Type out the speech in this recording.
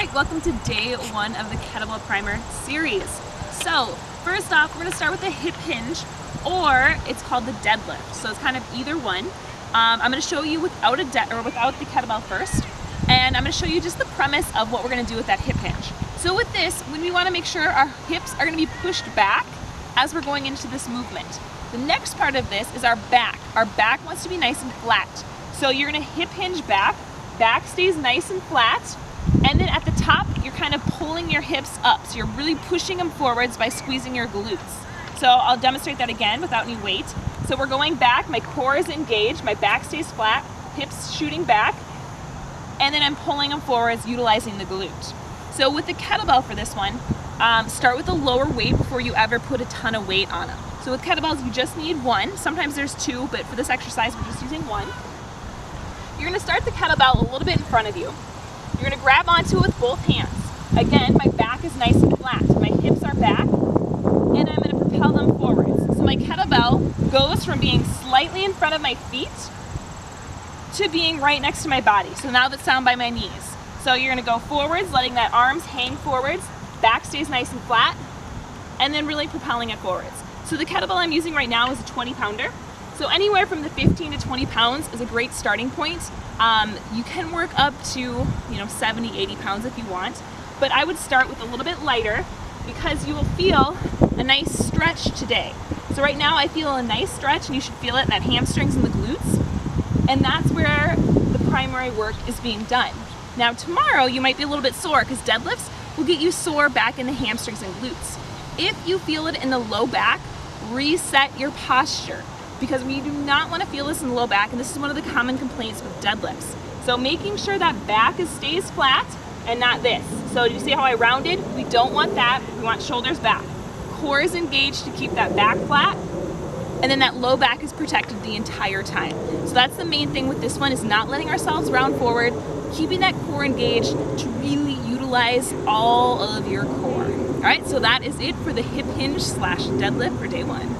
Alright, welcome to day one of the Kettlebell Primer series. So, first off, we're going to start with the hip hinge, or it's called the deadlift. So it's kind of either one. I'm going to show you without the kettlebell first, and I'm going to show you just the premise of what we're going to do with that hip hinge. So with this, we want to make sure our hips are going to be pushed back as we're going into this movement. The next part of this is our back. Our back wants to be nice and flat. So you're going to hip hinge back stays nice and flat, and then at the top, you're kind of pulling your hips up. So you're really pushing them forwards by squeezing your glutes. So I'll demonstrate that again without any weight. So we're going back, my core is engaged, my back stays flat, hips shooting back, and then I'm pulling them forwards utilizing the glute. So with the kettlebell for this one, start with a lower weight before you ever put a ton of weight on them. So with kettlebells, you just need one. Sometimes there's two, but for this exercise, we're just using one. You're gonna start the kettlebell a little bit in front of you. You're gonna grab onto it with both hands. Again, my back is nice and flat. My hips are back, and I'm gonna propel them forwards. So my kettlebell goes from being slightly in front of my feet to being right next to my body. So now that's down by my knees. So you're gonna go forwards, letting that arms hang forwards, back stays nice and flat, and then really propelling it forwards. So the kettlebell I'm using right now is a 20-pounder. So anywhere from the 15 to 20 pounds is a great starting point. You can work up to 70, 80 pounds if you want, but I would start with a little bit lighter because you will feel a nice stretch today. So right now I feel a nice stretch, and you should feel it in that hamstrings and the glutes, and that's where the primary work is being done. Now tomorrow you might be a little bit sore because deadlifts will get you sore back in the hamstrings and glutes. If you feel it in the low back, reset your posture, because we do not want to feel this in the low back, and this is one of the common complaints with deadlifts. So making sure that back stays flat and not this. So do you see how I rounded? We don't want that. We want shoulders back. Core is engaged to keep that back flat, and then that low back is protected the entire time. So that's the main thing with this one, is not letting ourselves round forward, keeping that core engaged to really utilize all of your core. All right, so that is it for the hip hinge / deadlift for day one.